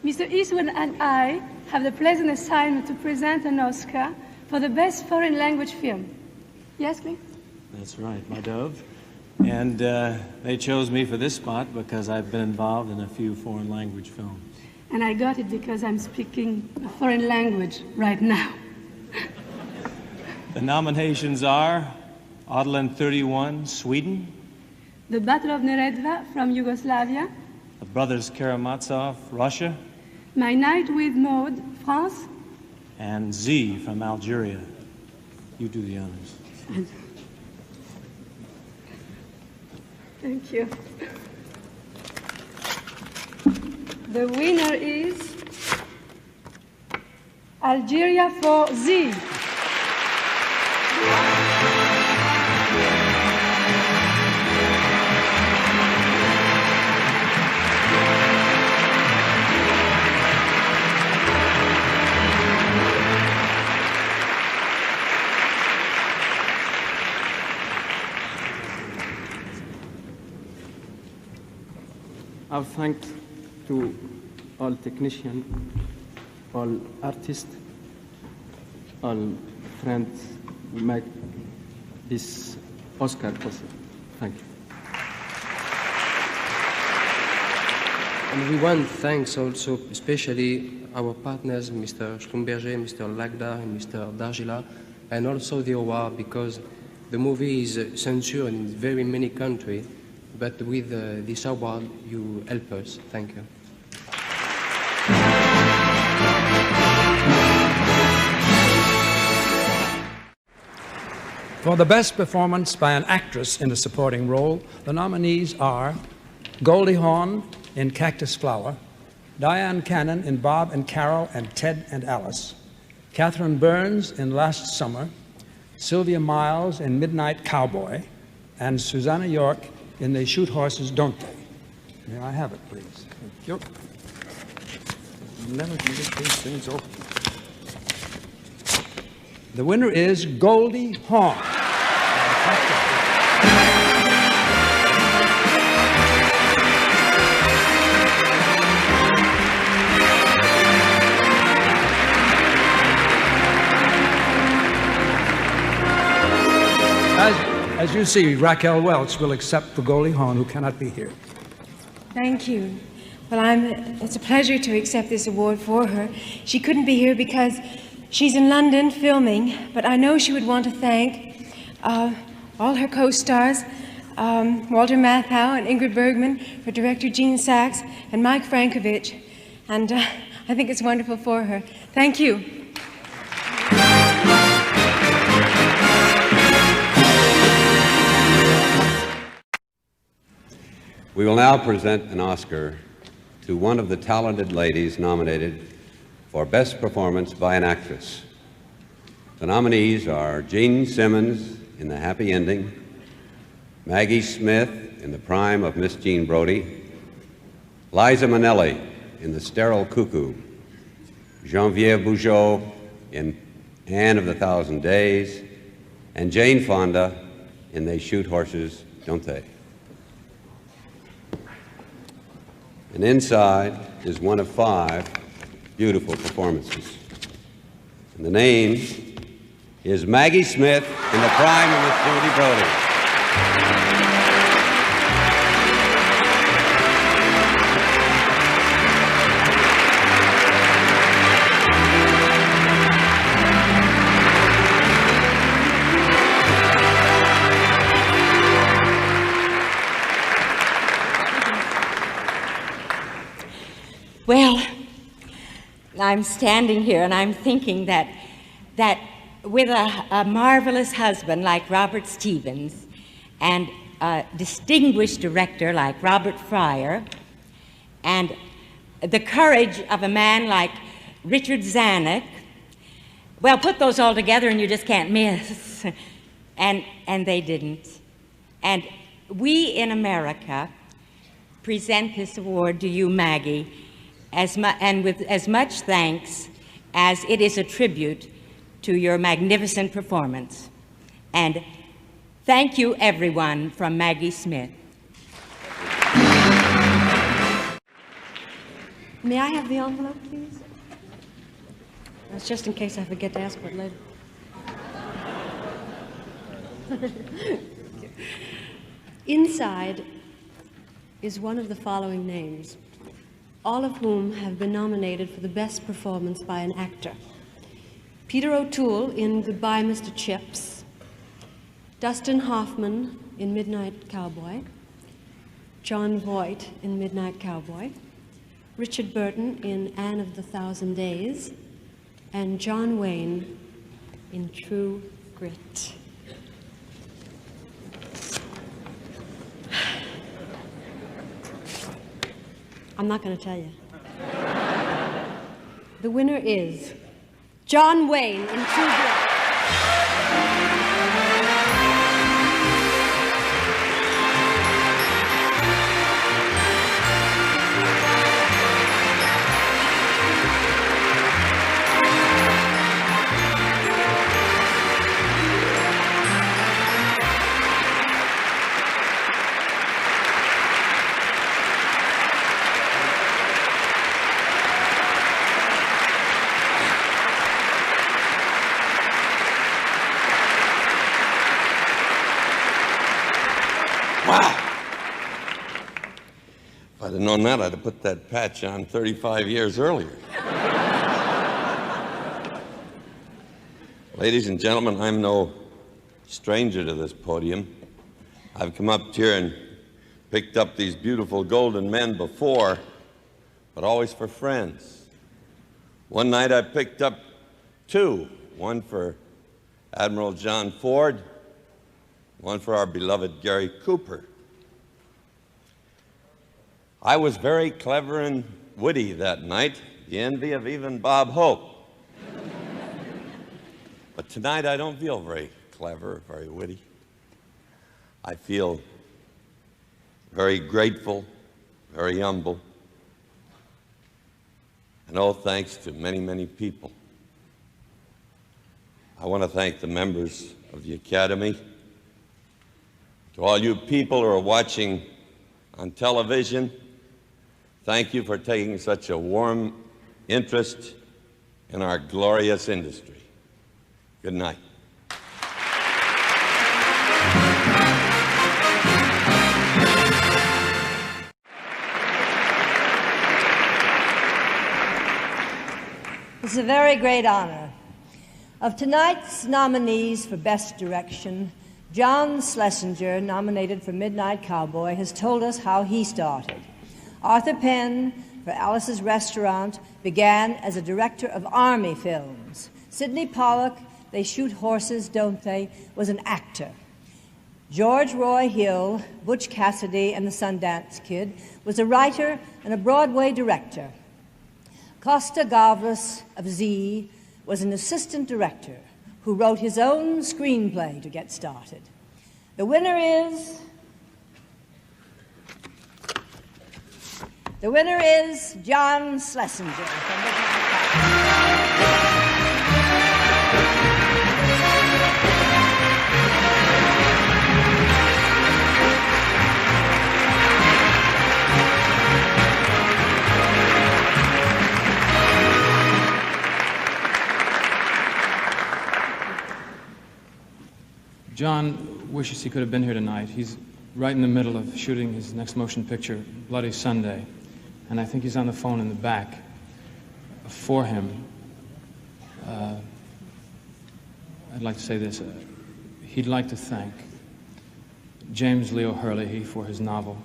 Mr. Eastwood and I have the pleasant assignment to present an Oscar for the best foreign language film. Yes, please? That's right, my dove. And they chose me for this spot because I've been involved in a few foreign language films. And I got it because I'm speaking a foreign language right now. The nominations are Odland 31, Sweden. The Battle of Neretva from Yugoslavia. The Brothers Karamazov, Russia. My Night with Maud, France. And Z from Algeria. You do the honors. Thank you. The winner is Algeria for Z. Our thanks to all technicians, all artists, all friends who make this Oscar possible. Thank you. And we want thanks also especially our partners, Mr. Schlesinger, Mr. Lagda, and Mr. Dargila, and also the award because the movie is censored in very many countries. But with this award, you help us. Thank you. For the best performance by an actress in a supporting role, the nominees are Goldie Hawn in Cactus Flower, Diane Cannon in Bob and Carol and Ted and Alice, Catherine Burns in Last Summer, Sylvia Miles in Midnight Cowboy, and Susanna York in They Shoot Horses, Don't They? May I have it, please? Thank you. Never can get these things open. The winner is Goldie Hawn. As you see, Raquel Welch will accept for Goldie Hawn, who cannot be here. Thank you. Well, it's a pleasure to accept this award for her. She couldn't be here because she's in London filming, but I know she would want to thank all her co-stars, Walter Matthau and Ingrid Bergman, her director Gene Sachs, and Mike Frankovich. And I think it's wonderful for her. Thank you. We will now present an Oscar to one of the talented ladies nominated for Best Performance by an Actress. The nominees are Jean Simmons in The Happy Ending, Maggie Smith in the prime of Miss Jean Brodie, Liza Minnelli in The Sterile Cuckoo, Geneviève Bujold in Anne of the Thousand Days, and Jane Fonda in They Shoot Horses, Don't They? And inside is one of 5 beautiful performances. And the name is Maggie Smith in the prime of Miss Judy Brodie. Well, I'm standing here and I'm thinking that with a marvelous husband like Robert Stevens and a distinguished director like Robert Fryer and the courage of a man like Richard Zanuck, well, put those all together and you just can't miss. And they didn't. And we in America present this award to you, Maggie, and with as much thanks as it is a tribute to your magnificent performance. And thank you, everyone, from Maggie Smith. May I have the envelope, please? That's just in case I forget to ask for it later. Inside is one of the following names, all of whom have been nominated for the best performance by an actor. Peter O'Toole in Goodbye, Mr. Chips, Dustin Hoffman in Midnight Cowboy, John Voight in Midnight Cowboy, Richard Burton in Anne of the Thousand Days, and John Wayne in True Grit. I'm not going to tell you. The winner is John Wayne in True Grit. If I'd have known that, I'd have put that patch on 35 years earlier. Ladies and gentlemen, I'm no stranger to this podium. I've come up here and picked up these beautiful golden men before, but always for friends. One night I picked up two, one for Admiral John Ford, one for our beloved Gary Cooper. I was very clever and witty that night, the envy of even Bob Hope. But tonight I don't feel very clever, very witty. I feel very grateful, very humble, and all thanks to many, many people. I want to thank the members of the Academy, to all you people who are watching on television. Thank you for taking such a warm interest in our glorious industry. Good night. It's a very great honor. Of tonight's nominees for Best Direction, John Schlesinger, nominated for Midnight Cowboy, has told us how he started. Arthur Penn, for Alice's Restaurant, began as a director of Army films. Sidney Pollack, They Shoot Horses, Don't They?, was an actor. George Roy Hill, Butch Cassidy and the Sundance Kid, was a writer and a Broadway director. Costa Gavras of Z was an assistant director who wrote his own screenplay to get started. The winner is John Schlesinger from John wishes he could have been here tonight. He's right in the middle of shooting his next motion picture, Bloody Sunday. And I think he's on the phone in the back. For him, I'd like to say this. He'd like to thank James Leo Hurley for his novel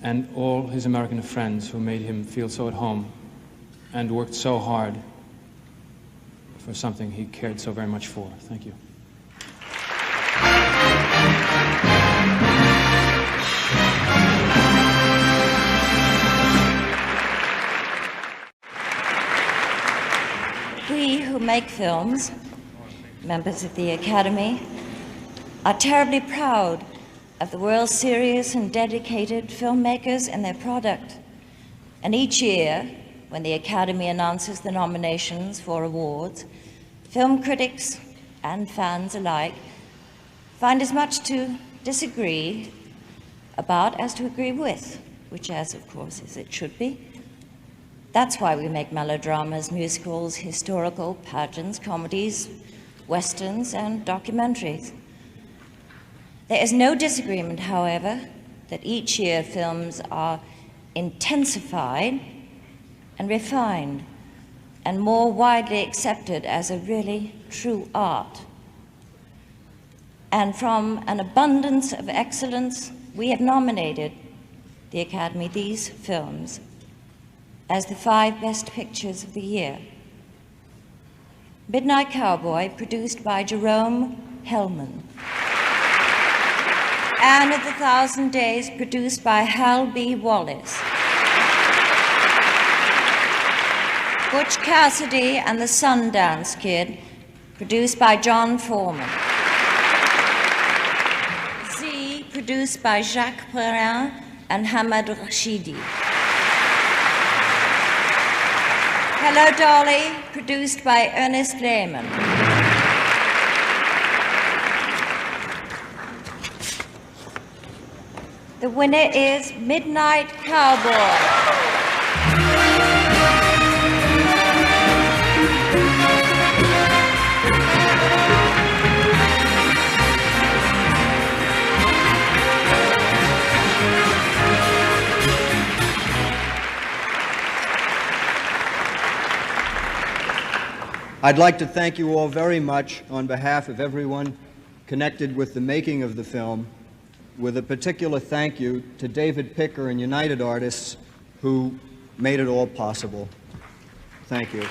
and all his American friends who made him feel so at home and worked so hard for something he cared so very much for. Thank you. We who make films, members of the Academy, are terribly proud of the world's serious and dedicated filmmakers and their product. And each year, when the Academy announces the nominations for awards, film critics and fans alike find as much to disagree about as to agree with. which as of course as it should be. That's why we make melodramas, musicals, historical, pageants, comedies, westerns, and documentaries. There is no disagreement, however, that each year films are intensified and refined and more widely accepted as a really true art. And from an abundance of excellence, we have nominated the Academy these films as the 5 best pictures of the year. Midnight Cowboy, produced by Jerome Hellman. Anne of the Thousand Days, produced by Hal B. Wallace. Butch Cassidy and the Sundance Kid, produced by John Foreman. Z, produced by Jacques Perrin and Hamad Rashidi. Hello, Dolly, produced by Ernest Lehman. The winner is Midnight Cowboy. I'd like to thank you all very much on behalf of everyone connected with the making of the film, with a particular thank you to David Picker and United Artists who made it all possible. Thank you.